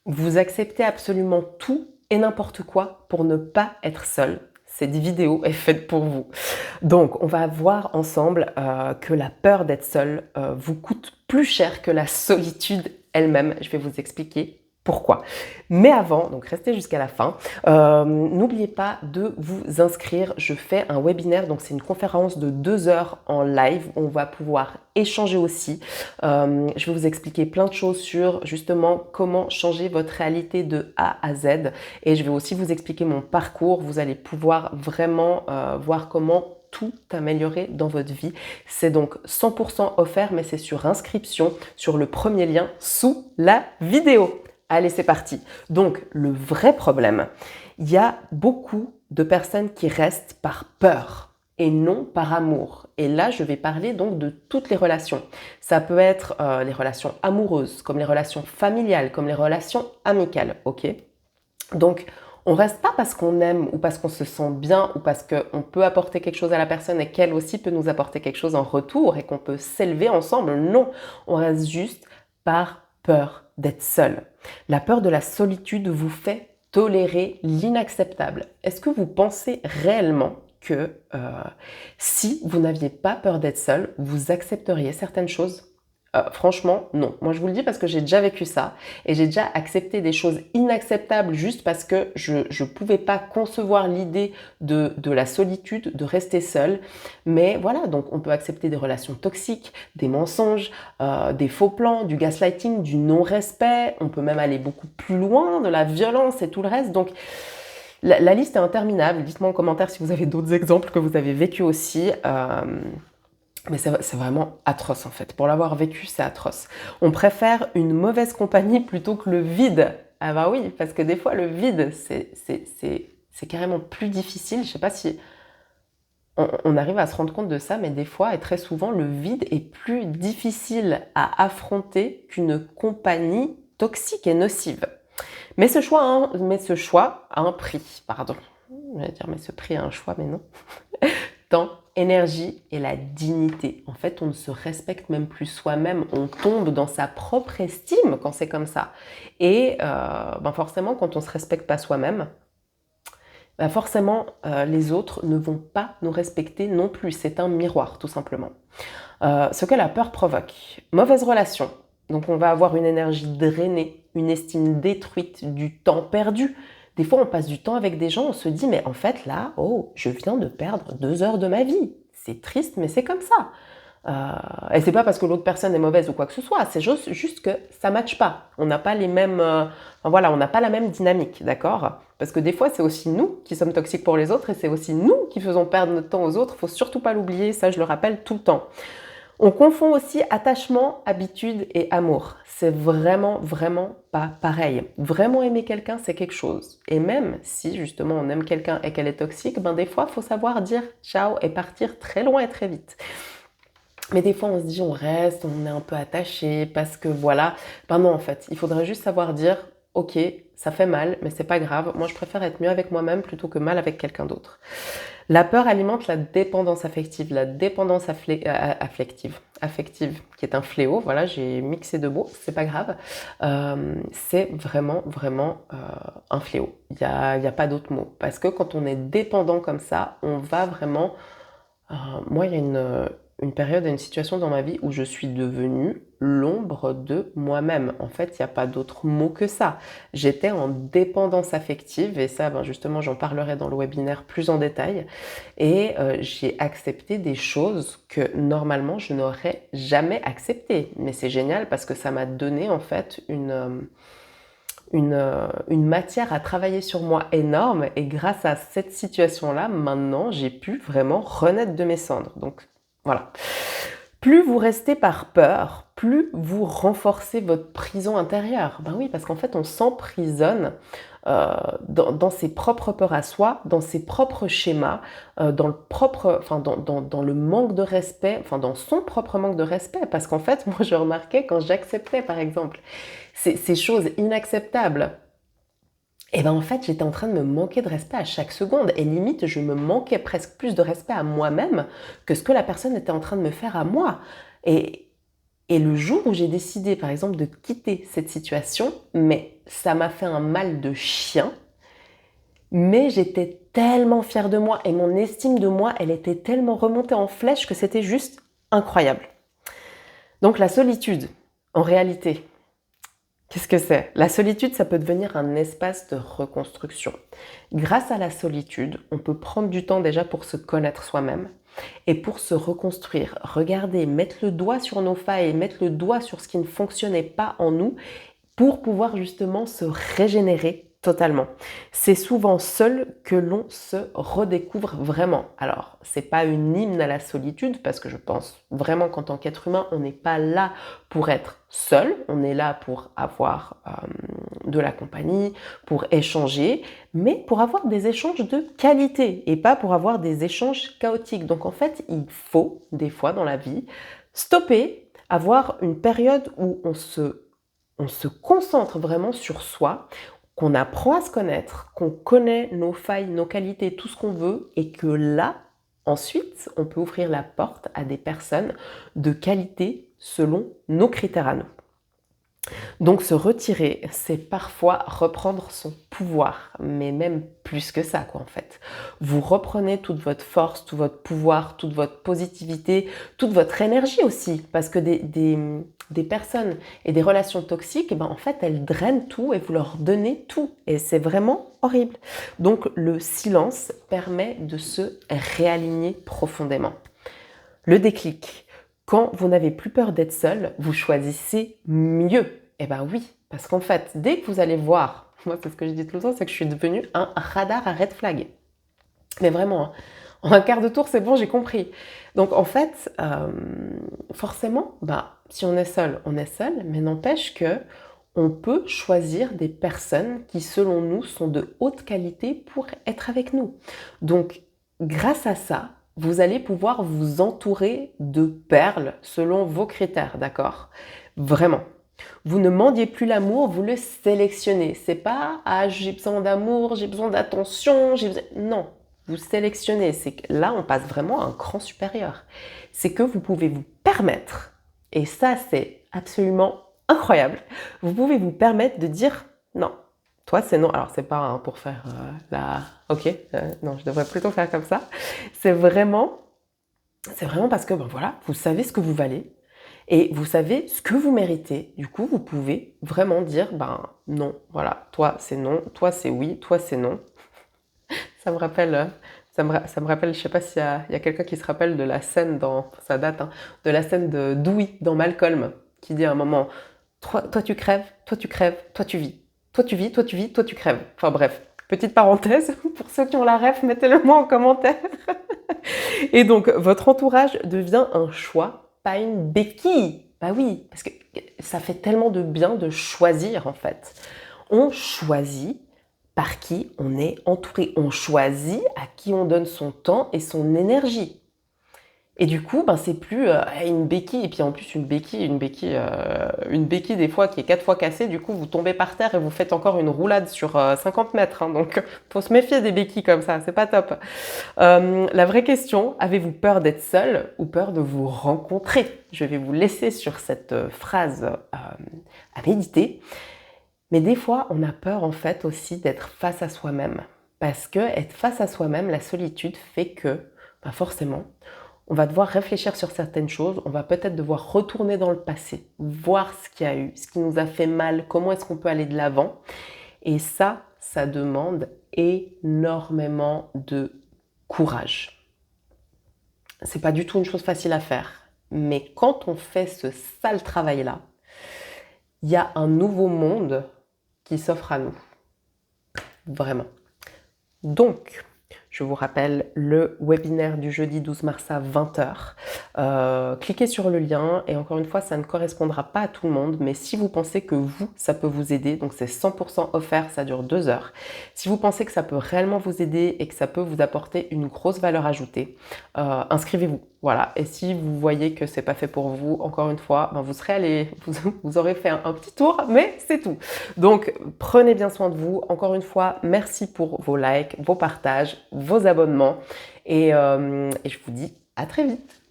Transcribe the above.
Vous acceptez absolument tout et n'importe quoi pour ne pas être seul. Cette vidéo est faite pour vous. Donc, on va voir ensemble que la peur d'être seul vous coûte plus cher que la solitude elle-même. Je vais vous expliquer pourquoi. Mais avant, donc restez jusqu'à la fin, n'oubliez pas de vous inscrire. Je fais un webinaire, donc c'est une conférence de 2 heures en live. On va pouvoir échanger aussi. Je vais vous expliquer plein de choses sur justement comment changer votre réalité de A à Z. Et je vais aussi vous expliquer mon parcours. Vous allez pouvoir vraiment voir comment tout améliorer dans votre vie. C'est donc 100% offert, mais c'est sur inscription, sur le premier lien sous la vidéo. Allez, c'est parti. Donc, le vrai problème, il y a beaucoup de personnes qui restent par peur et non par amour. Et là, je vais parler donc de toutes les relations. Ça peut être les relations amoureuses, comme les relations familiales, comme les relations amicales, ok? Donc, on reste pas parce qu'on aime ou parce qu'on se sent bien ou parce qu'on peut apporter quelque chose à la personne et qu'elle aussi peut nous apporter quelque chose en retour et qu'on peut s'élever ensemble. Non, on reste juste par peur d'être seul. La peur de la solitude vous fait tolérer l'inacceptable. Est-ce que vous pensez réellement que si vous n'aviez pas peur d'être seul, vous accepteriez certaines choses? Franchement, non. Moi, je vous le dis parce que j'ai déjà vécu ça et j'ai déjà accepté des choses inacceptables juste parce que je ne pouvais pas concevoir l'idée de la solitude, de rester seule. Mais voilà, donc on peut accepter des relations toxiques, des mensonges, des faux plans, du gaslighting, du non-respect. On peut même aller beaucoup plus loin, de la violence et tout le reste. Donc, la liste est interminable. Dites-moi en commentaire si vous avez d'autres exemples que vous avez vécu aussi. Mais c'est vraiment atroce en fait. Pour l'avoir vécu, c'est atroce. On préfère une mauvaise compagnie plutôt que le vide. Ah bah oui, parce que des fois, le vide, c'est carrément plus difficile. Je sais pas si on arrive à se rendre compte de ça, mais des fois, et très souvent, le vide est plus difficile à affronter qu'une compagnie toxique et nocive. Mais ce choix a un prix, pardon. Je vais dire, mais ce prix a un choix, mais non. Temps, énergie et la dignité. En fait, on ne se respecte même plus soi-même, on tombe dans sa propre estime quand c'est comme ça. Et forcément, quand on ne se respecte pas soi-même, forcément, les autres ne vont pas nous respecter non plus. C'est un miroir, tout simplement. Ce que la peur provoque. Mauvaise relation. Donc on va avoir une énergie drainée, une estime détruite, du temps perdu. Des fois, on passe du temps avec des gens, on se dit, mais en fait, là, oh, je viens de perdre 2 heures de ma vie. C'est triste, mais c'est comme ça. Et c'est pas parce que l'autre personne est mauvaise ou quoi que ce soit, c'est juste que ça matche pas. On n'a pas les mêmes, voilà, on n'a pas la même dynamique, d'accord? Parce que des fois, c'est aussi nous qui sommes toxiques pour les autres et c'est aussi nous qui faisons perdre notre temps aux autres. Faut surtout pas l'oublier, ça je le rappelle tout le temps. On confond aussi attachement, habitude et amour. C'est vraiment, vraiment pas pareil. Vraiment aimer quelqu'un, c'est quelque chose. Et même si justement on aime quelqu'un et qu'elle est toxique, des fois, il faut savoir dire ciao et partir très loin et très vite. Mais des fois, on se dit, on reste, on est un peu attaché parce que voilà. Non, en fait, il faudrait juste savoir dire, ok, ça fait mal, mais c'est pas grave. Moi, je préfère être mieux avec moi-même plutôt que mal avec quelqu'un d'autre. La peur alimente la dépendance affective, affective, qui est un fléau. Voilà, j'ai mixé deux mots, c'est pas grave. C'est vraiment, vraiment un fléau. Il y a pas d'autre mot. Parce que quand on est dépendant comme ça, on va vraiment... moi, il y a une période, une situation dans ma vie où je suis devenue l'ombre de moi-même. En fait, il n'y a pas d'autre mot que ça. J'étais en dépendance affective et ça, justement, j'en parlerai dans le webinaire plus en détail. Et j'ai accepté des choses que normalement, je n'aurais jamais acceptées. Mais c'est génial parce que ça m'a donné en fait une matière à travailler sur moi énorme et grâce à cette situation-là, maintenant, j'ai pu vraiment renaître de mes cendres. Donc, voilà. Plus vous restez par peur, plus vous renforcez votre prison intérieure. Ben oui, parce qu'en fait, on s'emprisonne dans ses propres peurs à soi, dans ses propres schémas, dans le manque de respect, dans son propre manque de respect. Parce qu'en fait, moi, je remarquais quand j'acceptais, par exemple, ces choses inacceptables, et en fait, j'étais en train de me manquer de respect à chaque seconde. Et limite, je me manquais presque plus de respect à moi-même que ce que la personne était en train de me faire à moi. Et Et le jour où j'ai décidé, par exemple, de quitter cette situation, mais ça m'a fait un mal de chien, mais j'étais tellement fière de moi et mon estime de moi, elle était tellement remontée en flèche que c'était juste incroyable. Donc la solitude, en réalité, qu'est-ce que c'est? La solitude, ça peut devenir un espace de reconstruction. Grâce à la solitude, on peut prendre du temps déjà pour se connaître soi-même et pour se reconstruire. Regarder, mettre le doigt sur nos failles, mettre le doigt sur ce qui ne fonctionnait pas en nous pour pouvoir justement se régénérer totalement. C'est souvent seul que l'on se redécouvre vraiment. Alors, c'est pas une hymne à la solitude parce que je pense vraiment qu'en tant qu'être humain, on n'est pas là pour être seul, on est là pour avoir de la compagnie, pour échanger, mais pour avoir des échanges de qualité et pas pour avoir des échanges chaotiques. Donc en fait, il faut des fois dans la vie stopper, avoir une période où on se concentre vraiment sur soi, qu'on apprend à se connaître, qu'on connaît nos failles, nos qualités, tout ce qu'on veut, et que là, ensuite, on peut ouvrir la porte à des personnes de qualité selon nos critères à nous. Donc se retirer, c'est parfois reprendre son pouvoir, mais même plus que ça, quoi, en fait. Vous reprenez toute votre force, tout votre pouvoir, toute votre positivité, toute votre énergie aussi, parce que des personnes et des relations toxiques, eh ben, en fait, elles drainent tout et vous leur donnez tout. Et c'est vraiment horrible. Donc le silence permet de se réaligner profondément. Le déclic. Quand vous n'avez plus peur d'être seul, vous choisissez mieux. Eh ben oui, parce qu'en fait, dès que vous allez voir, moi c'est ce que je dis tout le temps, c'est que je suis devenue un radar à red flag. Mais vraiment, hein, en un quart de tour, c'est bon, j'ai compris. Donc en fait, forcément, si on est seul, mais n'empêche que on peut choisir des personnes qui, selon nous, sont de haute qualité pour être avec nous. Donc, grâce à ça, vous allez pouvoir vous entourer de perles selon vos critères, d'accord? Vraiment. Vous ne mendiez plus l'amour, vous le sélectionnez. C'est pas ah j'ai besoin d'amour, j'ai besoin d'attention, non. Vous sélectionnez. C'est que là on passe vraiment à un cran supérieur. C'est que vous pouvez vous permettre, et ça c'est absolument incroyable. Vous pouvez vous permettre de dire non. Toi, c'est non. Alors, c'est pas pour faire Ok, non, je devrais plutôt faire comme ça. C'est vraiment parce que, voilà, vous savez ce que vous valez et vous savez ce que vous méritez. Du coup, vous pouvez vraiment dire, non, voilà, toi, c'est non, toi, c'est oui, toi, c'est non. Ça me rappelle, je sais pas s'il y a quelqu'un qui se rappelle de la scène ça date, hein, de la scène de Dewey dans Malcolm, qui dit à un moment, toi tu crèves, toi tu crèves, toi tu vis. Toi tu vis, toi tu vis, toi tu crèves. Enfin bref, petite parenthèse, pour ceux qui ont la ref, mettez-le moi en commentaire. Et donc, votre entourage devient un choix, pas une béquille. Bah oui, parce que ça fait tellement de bien de choisir en fait. On choisit par qui on est entouré. On choisit à qui on donne son temps et son énergie. Et du coup, c'est plus une béquille, et puis en plus une béquille des fois qui est 4 fois cassée, du coup vous tombez par terre et vous faites encore une roulade sur 50 mètres, hein, donc faut se méfier des béquilles comme ça, c'est pas top. La vraie question, avez-vous peur d'être seul ou peur de vous rencontrer? Je vais vous laisser sur cette phrase à méditer. Mais des fois, on a peur en fait aussi d'être face à soi-même. Parce que être face à soi-même, la solitude fait que, forcément, on va devoir réfléchir sur certaines choses, on va peut-être devoir retourner dans le passé, voir ce qu'il y a eu, ce qui nous a fait mal, comment est-ce qu'on peut aller de l'avant. Et ça demande énormément de courage. C'est pas du tout une chose facile à faire, mais quand on fait ce sale travail-là, il y a un nouveau monde qui s'offre à nous. Vraiment. Donc, je vous rappelle le webinaire du jeudi 12 mars à 20h. Cliquez sur le lien et encore une fois, ça ne correspondra pas à tout le monde, mais si vous pensez que ça peut vous aider, donc c'est 100% offert, ça dure 2 heures. Si vous pensez que ça peut réellement vous aider et que ça peut vous apporter une grosse valeur ajoutée, inscrivez-vous. Voilà. Et si vous voyez que c'est pas fait pour vous, encore une fois, vous serez allé, vous aurez fait un petit tour, mais c'est tout. Donc, prenez bien soin de vous. Encore une fois, merci pour vos likes, vos partages, vos abonnements. Et je vous dis à très vite.